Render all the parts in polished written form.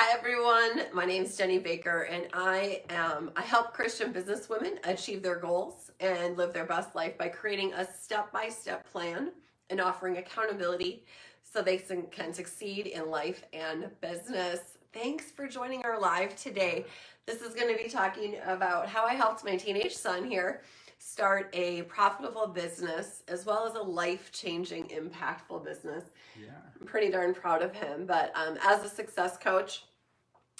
Hi everyone, my name is Jenny Baker and I help Christian businesswomen achieve their goals and live their best life by creating a step-by-step plan and offering accountability so they can succeed in life and business. Thanks for joining our live today. This is going to be talking about how I helped my teenage son here start a profitable business as well as a life-changing, impactful business. Yeah. I'm pretty darn proud of him. But as a success coach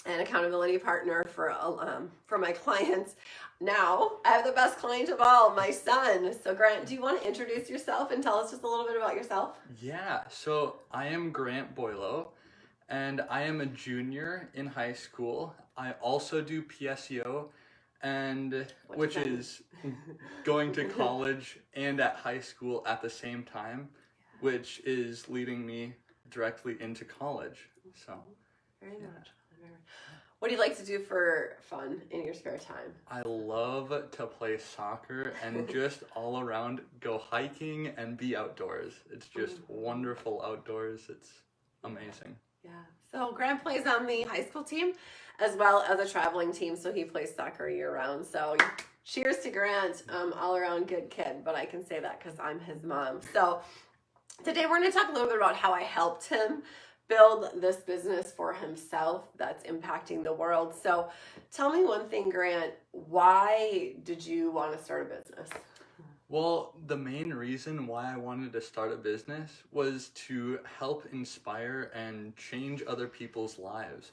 and accountability partner for my clients, now I have the best client of all, my son. So Grant, do you want to introduce yourself and tell us just a little bit about yourself? Yeah, so I am Grant Boylo, and I am a junior in high school. I also do PSEO, and which is going to college and at high school at the same time, which is leading me directly into college. So very much. What do you like to do for fun in your spare time? I love to play soccer and just all around go hiking and be outdoors. It's just wonderful outdoors. It's amazing. Yeah. So Grant plays on the high school team as well as a traveling team, so he plays soccer year round. So cheers to Grant, all around good kid, but I can say that because I'm his mom. So today we're going to talk a little bit about how I helped him build this business for himself that's impacting the world. So tell me one thing, Grant, why did you want to start a business? Well, the main reason why I wanted to start a business was to help inspire and change other people's lives.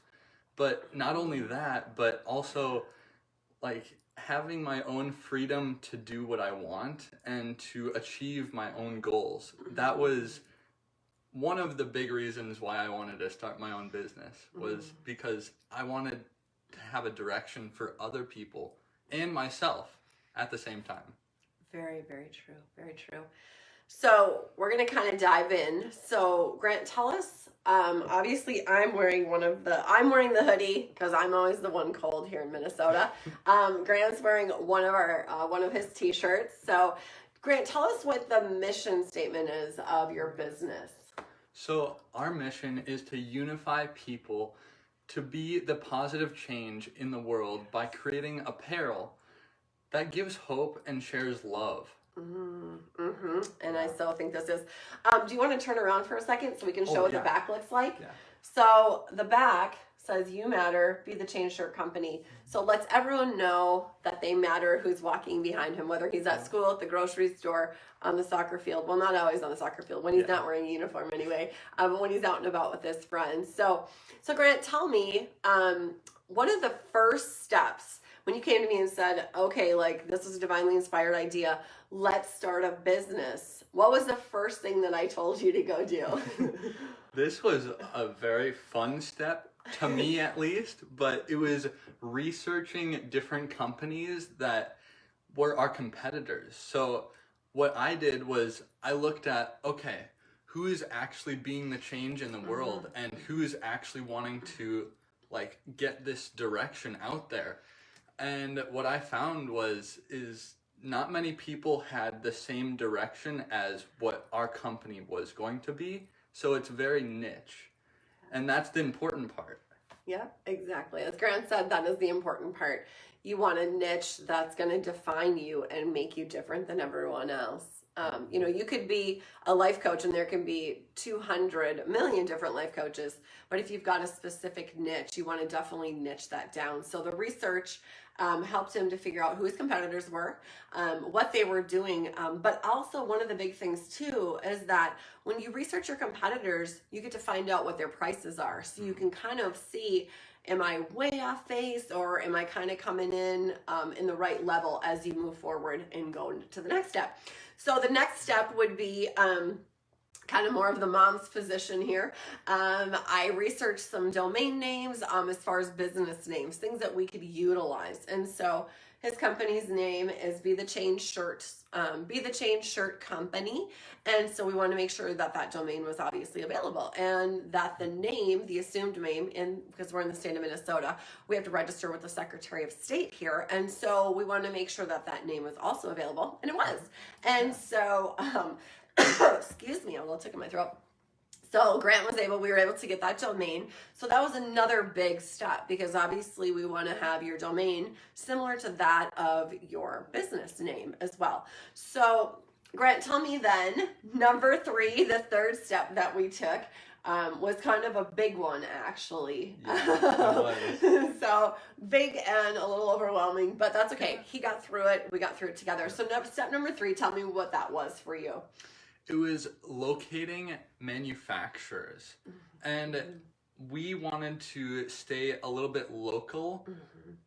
But not only that, but also like having my own freedom to do what I want and to achieve my own goals. That was one of the big reasons why I wanted to start my own business, was because I wanted to have a direction for other people and myself at the same time. Very, very true. Very true. So we're going to kind of dive in. So Grant, tell us, obviously I'm wearing the hoodie because I'm always the one cold here in Minnesota. Grant's wearing one of his t-shirts. So Grant, tell us what the mission statement is of your business. So our mission is to unify people to be the positive change in the world by creating apparel that gives hope and shares love. And I still think this is, do you want to turn around for a second so we can show what the back looks like? Yeah. So the back says, "You matter, be the change shirt company." So lets everyone know that they matter who's walking behind him, whether he's at school, at the grocery store, on the soccer field. Well, not always on the soccer field, when he's not wearing a uniform anyway, but when he's out and about with his friends. So Grant, tell me, one of the first steps when you came to me and said, okay, like this is a divinely inspired idea, let's start a business. What was the first thing that I told you to go do? This was a very fun step, to me at least, but it was researching different companies that were our competitors. So what I did was I looked at, okay, who is actually being the change in the world and who is actually wanting to like get this direction out there. And what I found is not many people had the same direction as what our company was going to be. So it's very niche. And that's the important part. Yeah, exactly. As Grant said, that is the important part. You want a niche that's going to define you and make you different than everyone else. You could be a life coach and there can be 200 million different life coaches, but if you've got a specific niche, you want to definitely niche that down. So the research helped him to figure out who his competitors were, what they were doing, but also one of the big things too is that when you research your competitors, you get to find out what their prices are. So you can kind of see, am I way off base or am I kind of coming in the right level as you move forward and go to the next step. So the next step would be kind of more of the mom's position here. I researched some domain names as far as business names, things that we could utilize. And so his company's name is Be the Change Shirt Company. And so we want to make sure that that domain was obviously available and that the name, the assumed name, because we're in the state of Minnesota, we have to register with the Secretary of State here. And so we want to make sure that that name was also available, and it was. And so, excuse me, I'm a little tick in my throat. So we were able to get that domain. So that was another big step, because obviously we want to have your domain similar to that of your business name as well. So Grant, tell me then, number 3, the third step that we took, was kind of a big one, actually. Yeah, So big and a little overwhelming, but that's okay. He got through it. We got through it together. So step number 3, tell me what that was for you. It was locating manufacturers. And we wanted to stay a little bit local.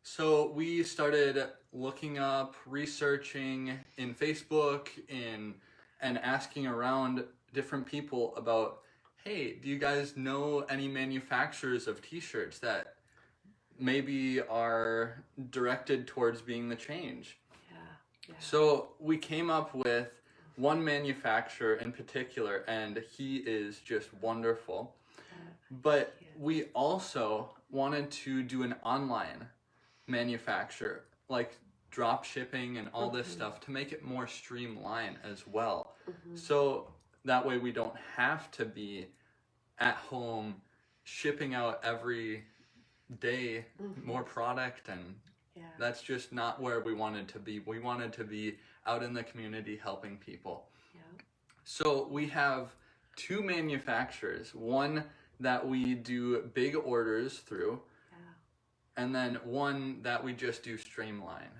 So we started looking up, researching in Facebook, and asking around different people about, hey, do you guys know any manufacturers of t-shirts that maybe are directed towards being the change? Yeah. So we came up with one manufacturer in particular, and he is just wonderful. But we also wanted to do an online manufacturer, like drop shipping and all this stuff, to make it more streamlined as well. So that way we don't have to be at home shipping out every day more product, and that's just not where we wanted to be. We wanted to be out in the community helping people. So we have 2 manufacturers, one that we do big orders through, and then one that we just do streamline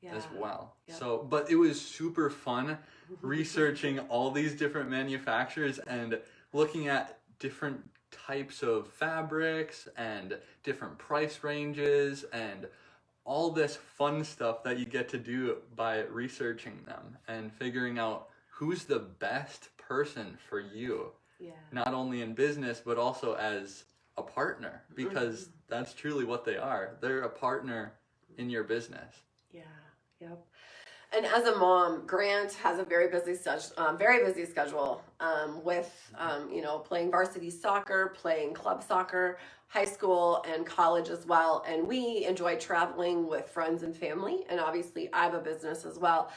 as well. So, but it was super fun researching all these different manufacturers and looking at different types of fabrics and different price ranges and all this fun stuff that you get to do by researching them and figuring out who's the best person for you. Not only in business, but also as a partner, because that's truly what they are. They're a partner in your business. And as a mom, Grant has a very busy schedule with playing varsity soccer, playing club soccer, high school and college as well. And we enjoy traveling with friends and family. And obviously I have a business as well.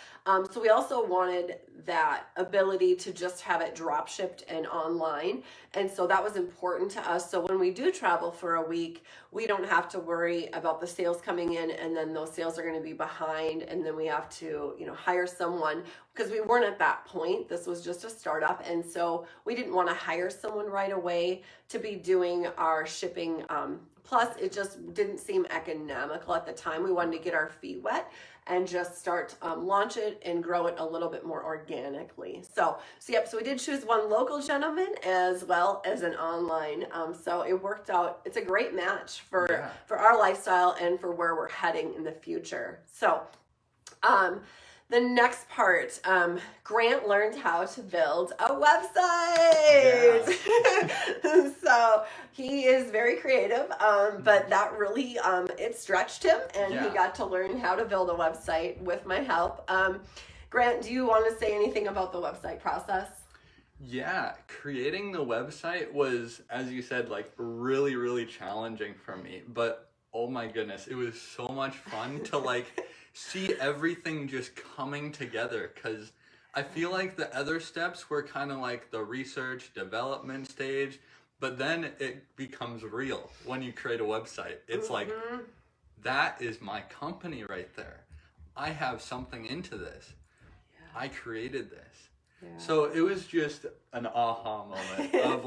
So we also wanted that ability to just have it drop shipped and online. And so that was important to us. So when we do travel for a week, we don't have to worry about the sales coming in and then those sales are going to be behind. And then we have to, hire someone, because we weren't at that point. This was just a startup. And so we didn't want to hire someone right away to be doing our shipping. Plus, it just didn't seem economical at the time. We wanted to get our feet wet and just start launch it and grow it a little bit more organically. So we did choose one local gentleman as well as an online. So it worked out. It's a great match for our lifestyle and for where we're heading in the future. So the next part, Grant learned how to build a website. So he is very creative, but that really, it stretched him, and he got to learn how to build a website with my help. Grant, do you want to say anything about the website process? Yeah, creating the website was, as you said, like really, really challenging for me. But oh my goodness, it was so much fun to see everything just coming together, because I feel like the other steps were kind of like the research development stage, but then it becomes real when you create a website. It's like, that is my company right there. I have something into this. I created this. So it was just an aha moment of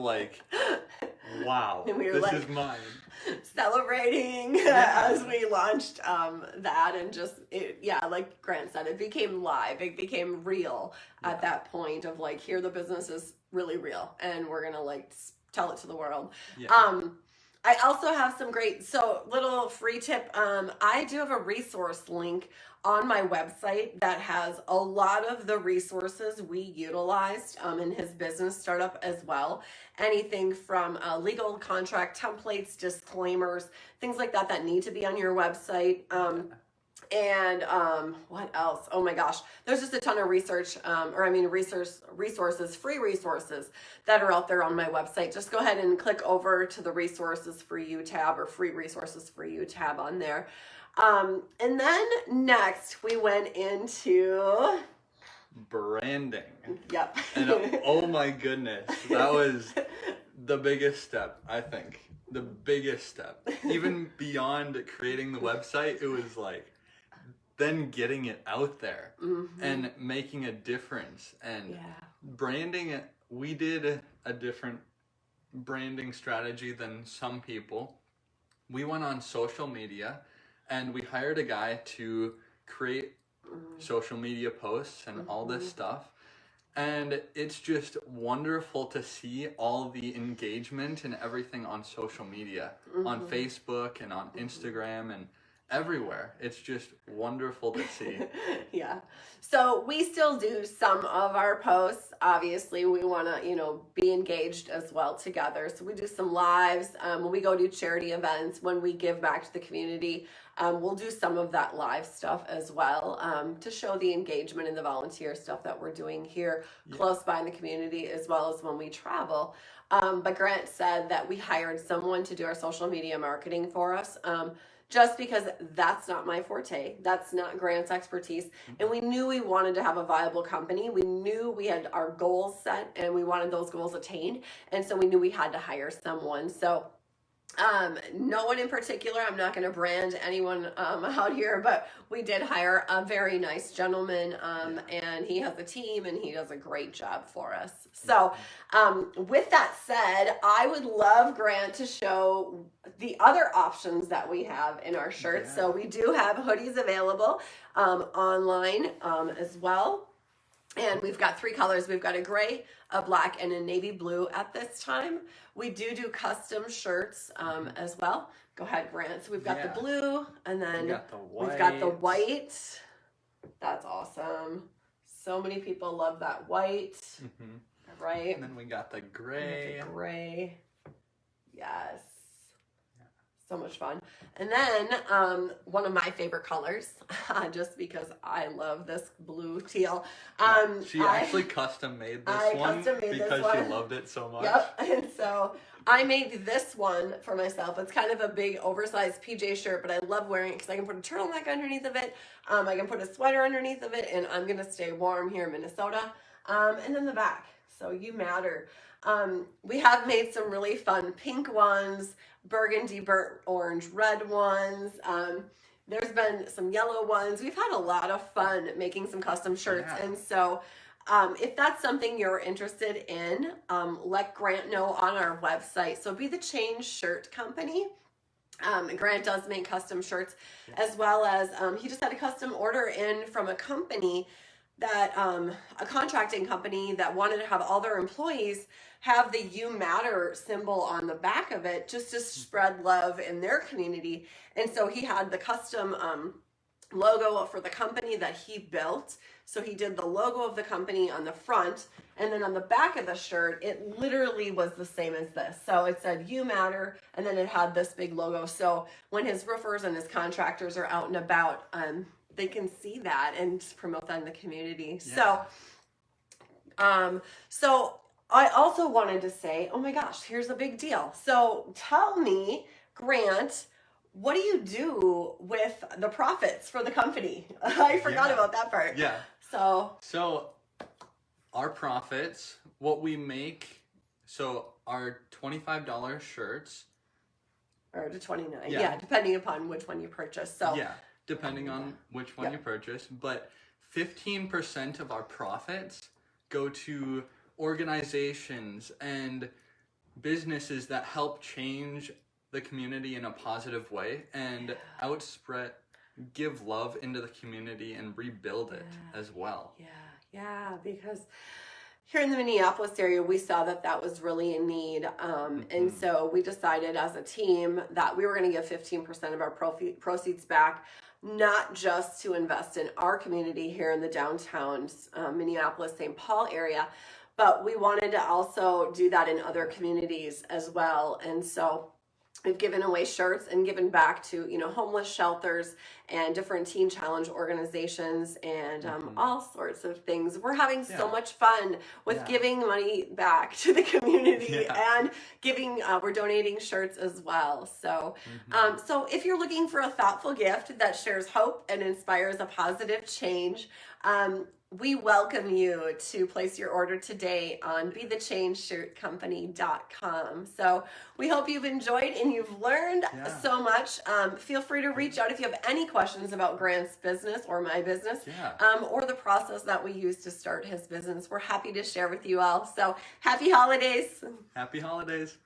wow, this is mine. Celebrating as we launched that, and just like Grant said, it became live, it became real at that point of here the business is really real and we're gonna tell it to the world. I also have some little free tip. I do have a resource link on my website that has a lot of the resources we utilized in his business startup as well. Anything from legal contract templates, disclaimers, things like that need to be on your website. And what else? Oh my gosh, there's just a ton of resources, free resources that are out there on my website. Just go ahead and click over to the resources for you tab, or free resources for you tab on there. And then next we went into branding. Yep. And oh my goodness, that was the biggest step, I think. The biggest step. Even beyond creating the website, it was like then getting it out there and making a difference and branding it. We did a different branding strategy than some people. We went on social media and we hired a guy to create social media posts and all this stuff. And it's just wonderful to see all the engagement and everything on social media, on Facebook and on Instagram and everywhere. It's just wonderful to see. Yeah. So we still do some of our posts. Obviously, we want to, be engaged as well together. So we do some lives. When we go to charity events, when we give back to the community, we'll do some of that live stuff as well to show the engagement and the volunteer stuff that we're doing here close by in the community, as well as when we travel. But Grant said that we hired someone to do our social media marketing for us. Just because that's not my forte. That's not Grant's expertise. And we knew we wanted to have a viable company. We knew we had our goals set and we wanted those goals attained. And so we knew we had to hire someone. So no one in particular, I'm not going to brand anyone out here, but we did hire a very nice gentleman and he has a team and he does a great job for us. So with that said, I would love Grant to show the other options that we have in our shirts. So we do have hoodies available online as well. And we've got 3 colors. We've got a gray, a black, and a navy blue at this time. We do custom shirts as well. Go ahead, Grant. So we've got the blue, and then we've got the white. That's awesome. So many people love that white. Right? And then we got the gray. Yes. So much fun. And then one of my favorite colors, just because I love this blue teal. She actually custom made this one because she loved it so much. Yep. And so I made this one for myself. It's kind of a big oversized PJ shirt, but I love wearing it because I can put a turtleneck underneath of it. I can put a sweater underneath of it, and I'm going to stay warm here in Minnesota. And then the back. So you matter. We have made some really fun pink ones, burgundy, burnt orange, red ones. There's been some yellow ones. We've had a lot of fun making some custom shirts. And so if that's something you're interested in, let Grant know on our website. So Be the Change Shirt Company. Grant does make custom shirts as well as he just had a custom order in from a company that a contracting company that wanted to have all their employees have the You Matter symbol on the back of it just to spread love in their community. And so he had the custom logo for the company that he built. So he did the logo of the company on the front, and then on the back of the shirt, it literally was the same as this. So it said You Matter, and then it had this big logo. So when his roofers and his contractors are out and about, they can see that and promote that in the community. So I also wanted to say, oh my gosh, here's a big deal. So tell me, Grant, what do you do with the profits for the company? I forgot about that part. Yeah. So our profits, what we make, so our $25 shirts. Or to $29. Yeah, depending upon which one you purchase. So depending on which one you purchase. But 15% of our profits go to organizations and businesses that help change the community in a positive way and give love into the community and rebuild it as well. Yeah, because here in the Minneapolis area, we saw that was really in need. And so we decided as a team that we were going to give 15% of our proceeds back, not just to invest in our community here in the downtown Minneapolis, St. Paul area, but we wanted to also do that in other communities as well. And so we've given away shirts and given back to, homeless shelters and different teen challenge organizations and all sorts of things. We're having so much fun with giving money back to the community and we're donating shirts as well. So, so if you're looking for a thoughtful gift that shares hope and inspires a positive change, we welcome you to place your order today on BeTheChangeShirtCompany.com. So we hope you've enjoyed and you've learned so much. Feel free to reach out if you have any questions about Grant's business or my business, or the process that we use to start his business. We're happy to share with you all. So happy holidays. Happy holidays.